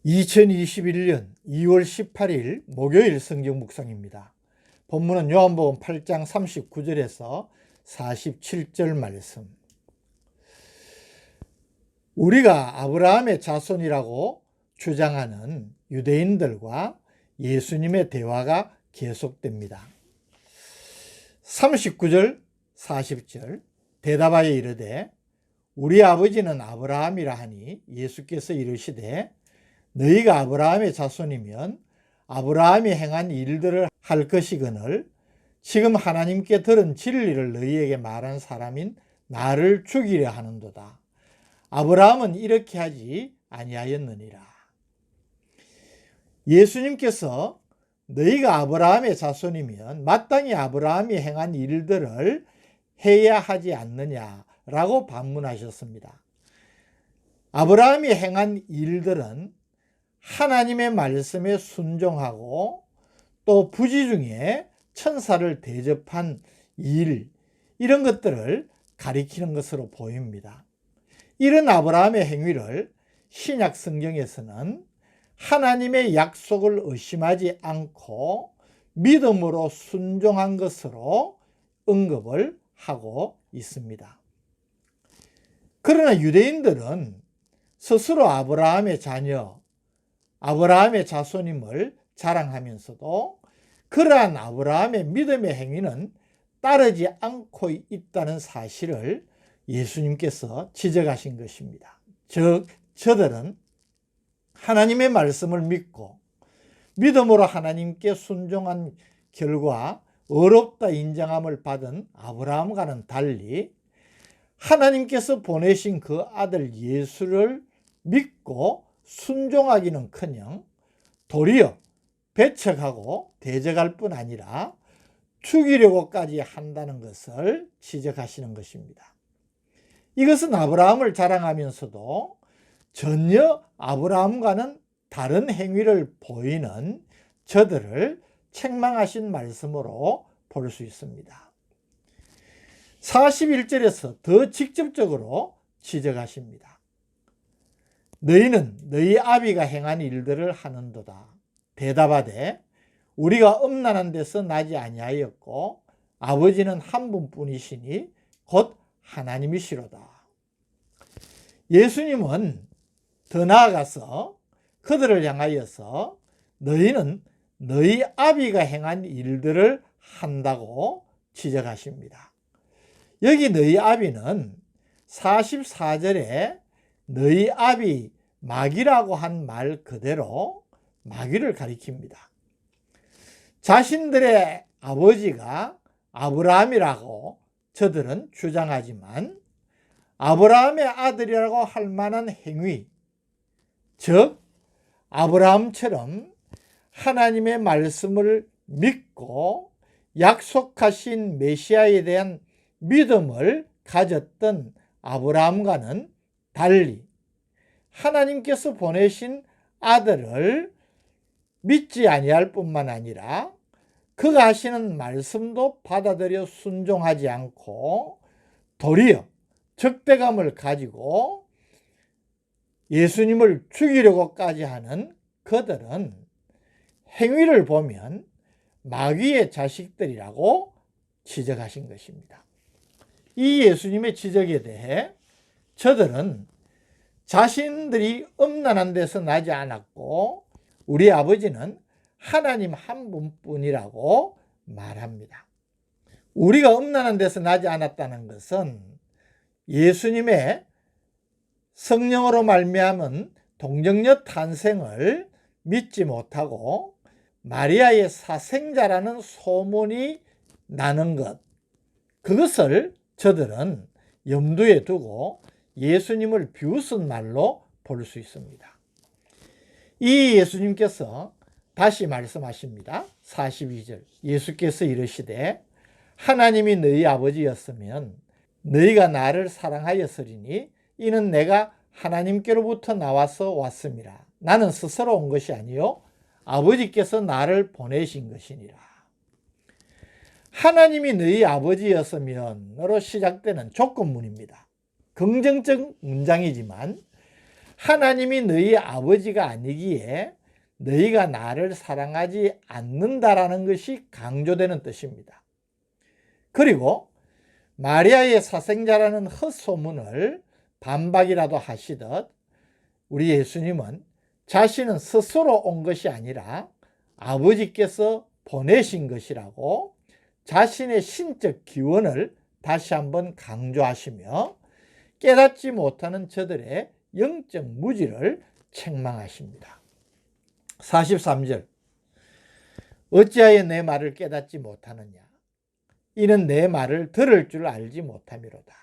2021년 2월 18일 목요일 성경 묵상입니다. 본문은 요한복음 8장 39절에서 47절 말씀. 우리가 아브라함의 자손이라고 주장하는 유대인들과 예수님의 대화가 계속됩니다. 39절, 40절 대답하여 이르되 우리 아버지는 아브라함이라 하니 예수께서 이르시되 너희가 아브라함의 자손이면 아브라함이 행한 일들을 할 것이거늘 지금 하나님께 들은 진리를 너희에게 말한 사람인 나를 죽이려 하는도다. 아브라함은 이렇게 하지 아니하였느니라. 예수님께서 너희가 아브라함의 자손이면 마땅히 아브라함이 행한 일들을 해야 하지 않느냐라고 반문하셨습니다. 아브라함이 행한 일들은 하나님의 말씀에 순종하고 또 부지 중에 천사를 대접한 일, 이런 것들을 가리키는 것으로 보입니다. 이런 아브라함의 행위를 신약 성경에서는 하나님의 약속을 의심하지 않고 믿음으로 순종한 것으로 언급을 하고 있습니다. 그러나 유대인들은 스스로 아브라함의 자녀, 아브라함의 자손임을 자랑하면서도 그러한 아브라함의 믿음의 행위는 따르지 않고 있다는 사실을 예수님께서 지적하신 것입니다. 즉, 저들은 하나님의 말씀을 믿고 믿음으로 하나님께 순종한 결과 의롭다 인정함을 받은 아브라함과는 달리 하나님께서 보내신 그 아들 예수를 믿고 순종하기는커녕 도리어 배척하고 대적할 뿐 아니라 죽이려고까지 한다는 것을 지적하시는 것입니다. 이것은 아브라함을 자랑하면서도 전혀 아브라함과는 다른 행위를 보이는 저들을 책망하신 말씀으로 볼 수 있습니다. 41절에서 더 직접적으로 지적하십니다. 너희는 너희 아비가 행한 일들을 하는도다. 대답하되 우리가 음란한 데서 나지 아니하였고 아버지는 한 분뿐이시니 곧 하나님이시로다. 예수님은 더 나아가서 그들을 향하여서 너희는 너희 아비가 행한 일들을 한다고 지적하십니다. 여기 너희 아비는 44절에 너희 아비 마귀라고 한 말 그대로 마귀를 가리킵니다. 자신들의 아버지가 아브라함이라고 저들은 주장하지만 아브라함의 아들이라고 할 만한 행위, 즉 아브라함처럼 하나님의 말씀을 믿고 약속하신 메시아에 대한 믿음을 가졌던 아브라함과는 달리 하나님께서 보내신 아들을 믿지 아니할 뿐만 아니라 그가 하시는 말씀도 받아들여 순종하지 않고 도리어 적대감을 가지고 예수님을 죽이려고까지 하는 그들은 행위를 보면 마귀의 자식들이라고 지적하신 것입니다. 이 예수님의 지적에 대해 저들은 자신들이 음란한 데서 나지 않았고 우리 아버지는 하나님 한 분뿐이라고 말합니다. 우리가 음란한 데서 나지 않았다는 것은 예수님의 성령으로 말미암은 동정녀 탄생을 믿지 못하고 마리아의 사생자라는 소문이 나는 것, 그것을 저들은 염두에 두고 예수님을 비웃은 말로 볼 수 있습니다. 이 예수님께서 다시 말씀하십니다. 42절 예수께서 이르시되 하나님이 너희 아버지였으면 너희가 나를 사랑하였으리니 이는 내가 하나님께로부터 나와서 왔음이라. 나는 스스로 온 것이 아니요 아버지께서 나를 보내신 것이니라. 하나님이 너희 아버지였으면으로 시작되는 조건문입니다. 긍정적 문장이지만 하나님이 너희 아버지가 아니기에 너희가 나를 사랑하지 않는다라는 것이 강조되는 뜻입니다. 그리고 마리아의 사생자라는 헛소문을 반박이라도 하시듯 우리 예수님은 자신은 스스로 온 것이 아니라 아버지께서 보내신 것이라고 자신의 신적 기원을 다시 한번 강조하시며 깨닫지 못하는 저들의 영적 무지를 책망하십니다. 43절 어찌하여 내 말을 깨닫지 못하느냐 이는 내 말을 들을 줄 알지 못함이로다.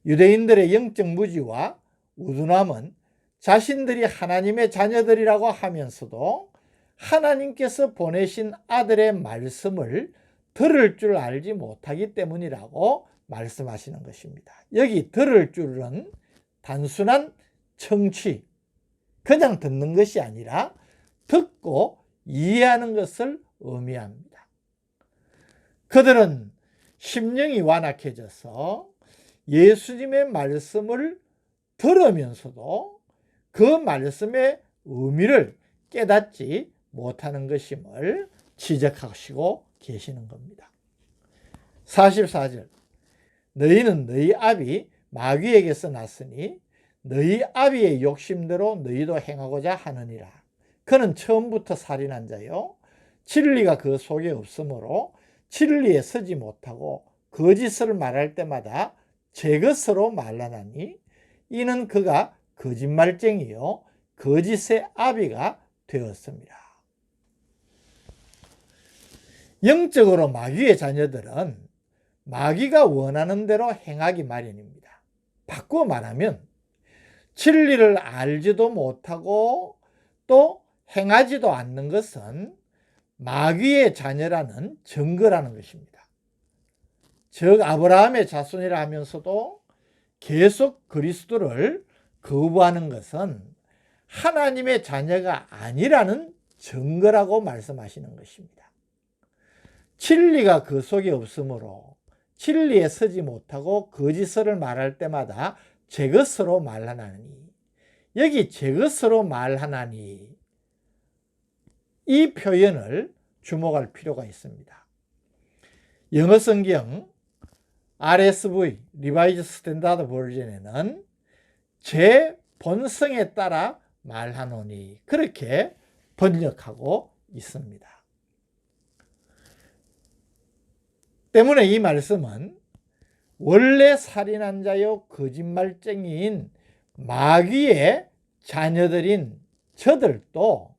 유대인들의 영적 무지와 우둔함은 자신들이 하나님의 자녀들이라고 하면서도 하나님께서 보내신 아들의 말씀을 들을 줄 알지 못하기 때문이라고 말씀하시는 것입니다. 여기 들을 줄은 단순한 청취, 그냥 듣는 것이 아니라 듣고 이해하는 것을 의미합니다. 그들은 심령이 완악해져서 예수님의 말씀을 들으면서도 그 말씀의 의미를 깨닫지 못하는 것임을 지적하시고 계시는 겁니다. 44절 너희는 너희 아비 마귀에게서 났으니 너희 아비의 욕심대로 너희도 행하고자 하느니라. 그는 처음부터 살인한 자요 진리가 그 속에 없으므로 진리에 서지 못하고 거짓을 말할 때마다 제 것으로 말하나니 이는 그가 거짓말쟁이요 거짓의 아비가 되었습니다. 영적으로 마귀의 자녀들은 마귀가 원하는 대로 행하기 마련입니다. 바꾸어 말하면 진리를 알지도 못하고 또 행하지도 않는 것은 마귀의 자녀라는 증거라는 것입니다. 즉 아브라함의 자손이라 하면서도 계속 그리스도를 거부하는 것은 하나님의 자녀가 아니라는 증거라고 말씀하시는 것입니다. 진리가 그 속에 없으므로 진리에 서지 못하고 거짓을 말할 때마다 제 것으로 말하나니 여기 제 것으로 말하나니 이 표현을 주목할 필요가 있습니다. 영어 성경 RSV 리바이즈 스탠다드 버전에는 제 본성에 따라 말하노니 그렇게 번역하고 있습니다. 때문에 이 말씀은 원래 살인한 자요 거짓말쟁이인 마귀의 자녀들인 저들도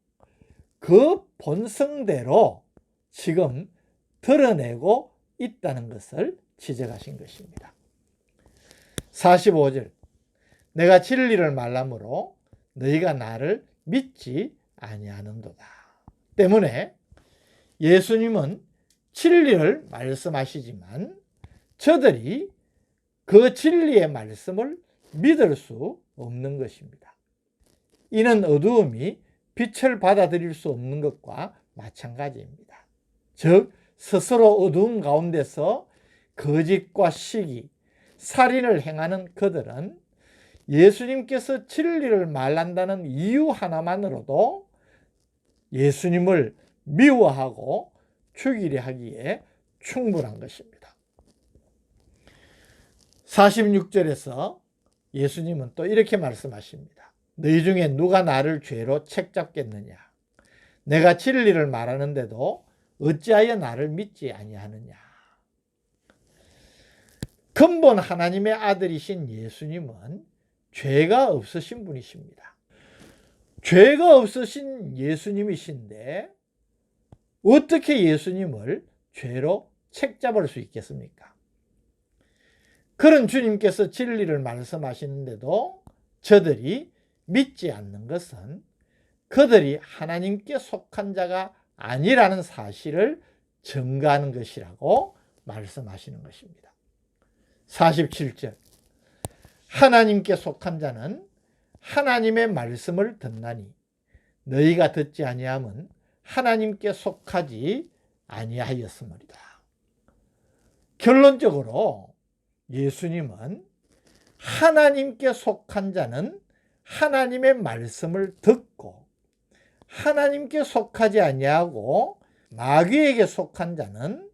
그 본성대로 지금 드러내고 있다는 것을 지적하신 것입니다. 45절 내가 진리를 말하므로 너희가 나를 믿지 아니하는도다. 때문에 예수님은 진리를 말씀하시지만 저들이 그 진리의 말씀을 믿을 수 없는 것입니다. 이는 어두움이 빛을 받아들일 수 없는 것과 마찬가지입니다. 즉 스스로 어두움 가운데서 거짓과 시기, 살인을 행하는 그들은 예수님께서 진리를 말한다는 이유 하나만으로도 예수님을 미워하고 죽이려 하기에 충분한 것입니다. 46절에서 예수님은 또 이렇게 말씀하십니다. 너희 중에 누가 나를 죄로 책잡겠느냐? 내가 진리를 말하는데도 어찌하여 나를 믿지 아니하느냐? 근본 하나님의 아들이신 예수님은 죄가 없으신 분이십니다. 죄가 없으신 예수님이신데 어떻게 예수님을 죄로 책잡을 수 있겠습니까? 그런 주님께서 진리를 말씀하시는데도 저들이 믿지 않는 것은 그들이 하나님께 속한 자가 아니라는 사실을 증거하는 것이라고 말씀하시는 것입니다. 47절 하나님께 속한 자는 하나님의 말씀을 듣나니 너희가 듣지 아니함은 하나님께 속하지 아니하였으므리다. 결론적으로 예수님은 하나님께 속한 자는 하나님의 말씀을 듣고 하나님께 속하지 아니하고 마귀에게 속한 자는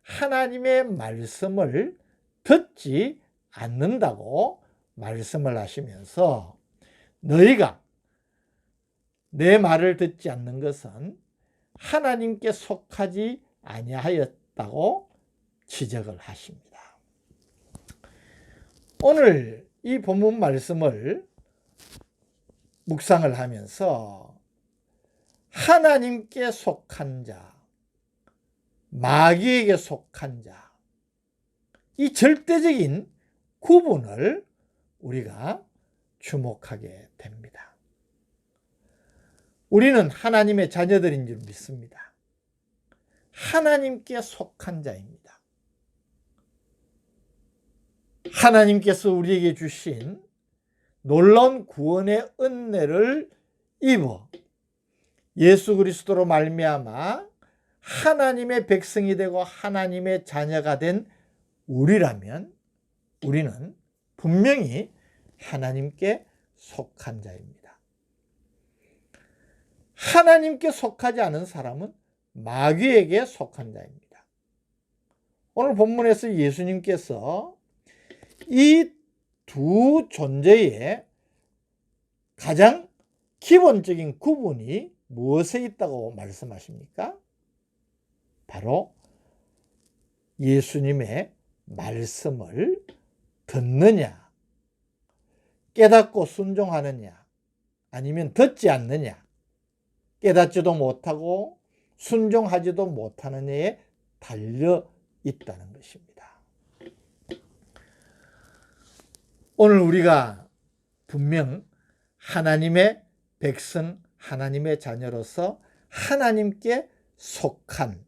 하나님의 말씀을 듣지 않는다고 말씀을 하시면서, 너희가 내 말을 듣지 않는 것은 하나님께 속하지 아니하였다고 지적을 하십니다. 오늘 이 본문 말씀을 묵상을 하면서 하나님께 속한 자, 마귀에게 속한 자, 이 절대적인 구분을 우리가 주목하게 됩니다. 우리는 하나님의 자녀들인 줄 믿습니다. 하나님께 속한 자입니다. 하나님께서 우리에게 주신 놀라운 구원의 은혜를 입어 예수 그리스도로 말미암아 하나님의 백성이 되고 하나님의 자녀가 된 우리라면 우리는 분명히 하나님께 속한 자입니다. 하나님께 속하지 않은 사람은 마귀에게 속한 자입니다. 오늘 본문에서 예수님께서 이 두 존재의 가장 기본적인 구분이 무엇에 있다고 말씀하십니까? 바로 예수님의 말씀을 듣느냐, 깨닫고 순종하느냐, 아니면 듣지 않느냐, 깨닫지도 못하고 순종하지도 못하느냐에 달려 있다는 것입니다. 오늘 우리가 분명 하나님의 백성, 하나님의 자녀로서 하나님께 속한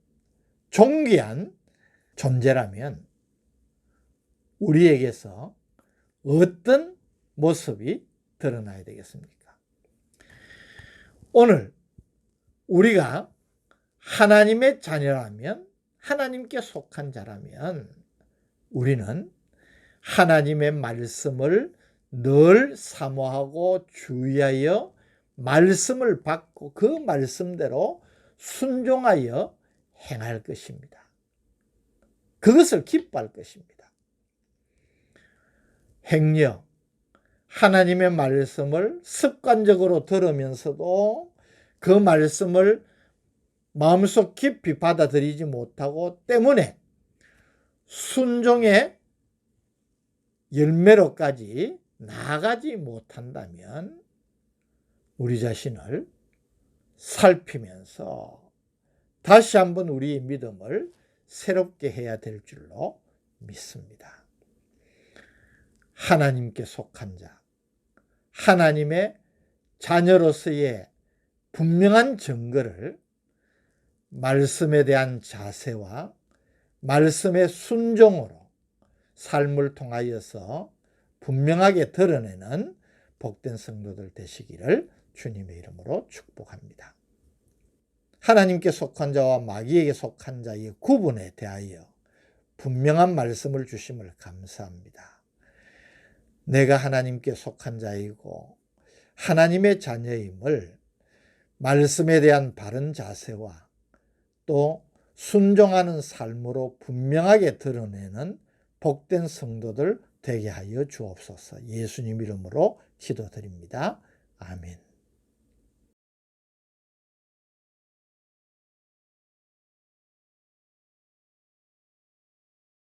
존귀한 존재라면 우리에게서 어떤 모습이 드러나야 되겠습니까? 오늘 우리가 하나님의 자녀라면, 하나님께 속한 자라면 우리는 하나님의 말씀을 늘 사모하고 주의하여 말씀을 받고 그 말씀대로 순종하여 행할 것입니다. 그것을 기뻐할 것입니다. 행여 하나님의 말씀을 습관적으로 들으면서도 그 말씀을 마음속 깊이 받아들이지 못하고 때문에 순종의 열매로까지 나아가지 못한다면 우리 자신을 살피면서 다시 한번 우리의 믿음을 새롭게 해야 될 줄로 믿습니다. 하나님께 속한 자, 하나님의 자녀로서의 분명한 증거를 말씀에 대한 자세와 말씀의 순종으로 삶을 통하여서 분명하게 드러내는 복된 성도들 되시기를 주님의 이름으로 축복합니다. 하나님께 속한 자와 마귀에게 속한 자의 구분에 대하여 분명한 말씀을 주심을 감사합니다. 내가 하나님께 속한 자이고 하나님의 자녀임을 말씀에 대한 바른 자세와 또 순종하는 삶으로 분명하게 드러내는 복된 성도들 되게 하여 주옵소서. 예수님 이름으로 기도드립니다. 아멘.